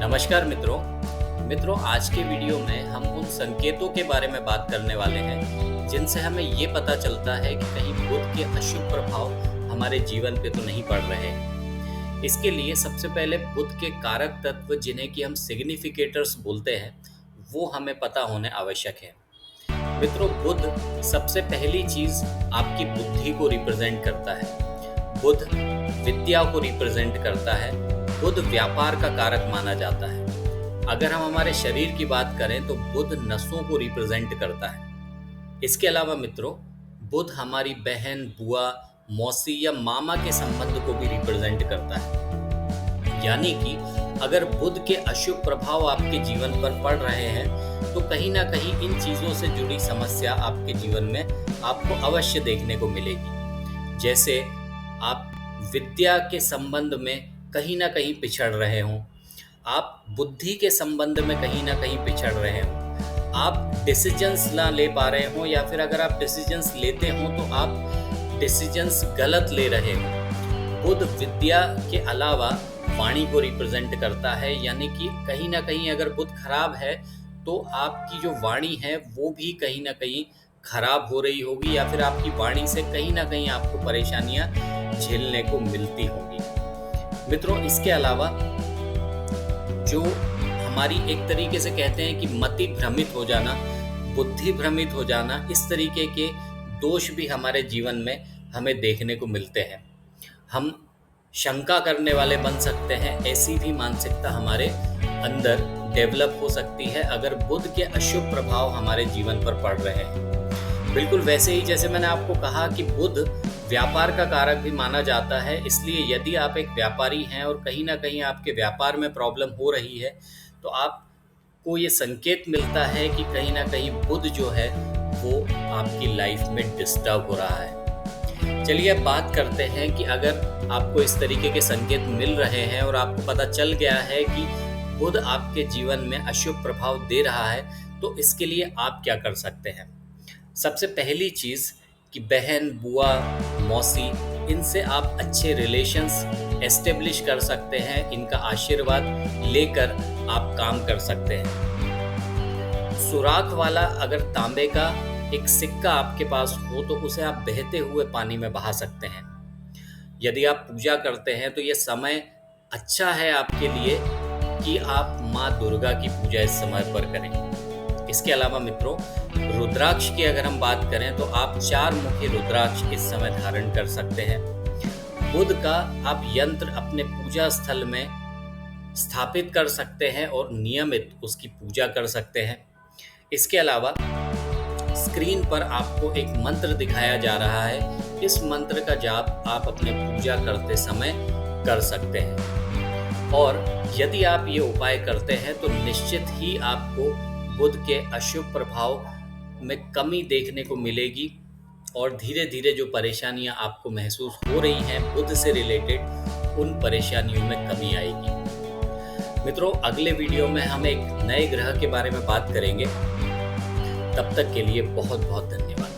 नमस्कार मित्रों आज के वीडियो में हम उन संकेतों के बारे में बात करने वाले हैं जिनसे हमें ये पता चलता है कि कहीं बुध के अशुभ प्रभाव हमारे जीवन पे तो नहीं पड़ रहे हैं। इसके लिए सबसे पहले बुध के कारक तत्व जिन्हें कि हम सिग्निफिकेटर्स बोलते हैं वो हमें पता होने आवश्यक है। मित्रों, बुध सबसे पहली चीज आपकी बुद्धि को रिप्रेजेंट करता है। बुध विद्या को रिप्रेजेंट करता है। बुध व्यापार का कारक माना जाता है। अगर हम हमारे शरीर की बात करें तो बुध नसों को रिप्रेजेंट करता है। इसके अलावा मित्रों, बुध हमारी बहन, बुआ, मौसी या मामा के संबंध को भी रिप्रेजेंट करता है। यानी कि अगर बुध के अशुभ प्रभाव आपके जीवन पर पड़ रहे हैं तो कहीं ना कहीं इन चीजों से जुड़ी समस्या आपके जीवन में आपको अवश्य देखने को मिलेगी। जैसे आप विद्या के संबंध में कहीं ना कहीं पिछड़ रहे हों, आप बुद्धि के संबंध में कहीं ना कहीं पिछड़ रहे हों, आप डिसीजंस ना ले पा रहे हों, या फिर अगर आप डिसीजंस लेते हों तो आप डिसीजंस गलत ले रहे हों। बुध विद्या के अलावा वाणी को रिप्रेजेंट करता है। यानी कि कहीं ना कहीं अगर बुध खराब है तो आपकी जो वाणी है वो भी कहीं ना कहीं खराब हो रही होगी, या फिर आपकी वाणी से कहीं ना कहीं आपको परेशानियां झेलने को मिलती होंगी। मित्रों, इसके अलावा जो हमारी एक तरीके से कहते हैं कि मति भ्रमित हो जाना, बुद्धि भ्रमित हो जाना, इस तरीके के दोष भी हमारे जीवन में हमें देखने को मिलते हैं। हम शंका करने वाले बन सकते हैं। ऐसी भी मानसिकता हमारे अंदर डेवलप हो सकती है अगर बुध के अशुभ प्रभाव हमारे जीवन पर पड़ रहे हैं। बिल्कुल वैसे ही जैसे मैंने आपको कहा कि बुध व्यापार का कारक भी माना जाता है। इसलिए यदि आप एक व्यापारी हैं और कहीं ना कहीं आपके व्यापार में प्रॉब्लम हो रही है तो आपको ये संकेत मिलता है कि कहीं ना कहीं बुध जो है वो आपकी लाइफ में डिस्टर्ब हो रहा है। चलिए अब बात करते हैं कि अगर आपको इस तरीके के संकेत मिल रहे हैं और आपको पता चल गया है कि बुध आपके जीवन में अशुभ प्रभाव दे रहा है तो इसके लिए आप क्या कर सकते हैं। सबसे पहली चीज़ कि बहन, बुआ, मौसी, इनसे आप अच्छे रिलेशंस एस्टेब्लिश कर सकते हैं। इनका आशीर्वाद लेकर आप काम कर सकते हैं। सुराख वाला अगर तांबे का एक सिक्का आपके पास हो तो उसे आप बहते हुए पानी में बहा सकते हैं। यदि आप पूजा करते हैं तो ये समय अच्छा है आपके लिए कि आप माँ दुर्गा की पूजा इस समय पर करें। इसके अलावा मित्रों, रुद्राक्ष की अगर हम बात करें तो आप 4 मुखी रुद्राक्ष इस समय धारण कर सकते हैं। बुध का आप यंत्र अपने पूजा स्थल में स्थापित कर सकते हैं और नियमित उसकी पूजा कर सकते हैं। इसके अलावा स्क्रीन पर आपको एक मंत्र दिखाया जा रहा है। इस मंत्र का जाप आप अपने पूजा करते समय कर सकते हैं। और यदि आप ये उपाय करते हैं तो निश्चित ही आपको बुध के अशुभ प्रभाव में कमी देखने को मिलेगी और धीरे धीरे जो परेशानियां आपको महसूस हो रही हैं बुध से रिलेटेड, उन परेशानियों में कमी आएगी। मित्रों, अगले वीडियो में हम एक नए ग्रह के बारे में बात करेंगे। तब तक के लिए बहुत बहुत धन्यवाद।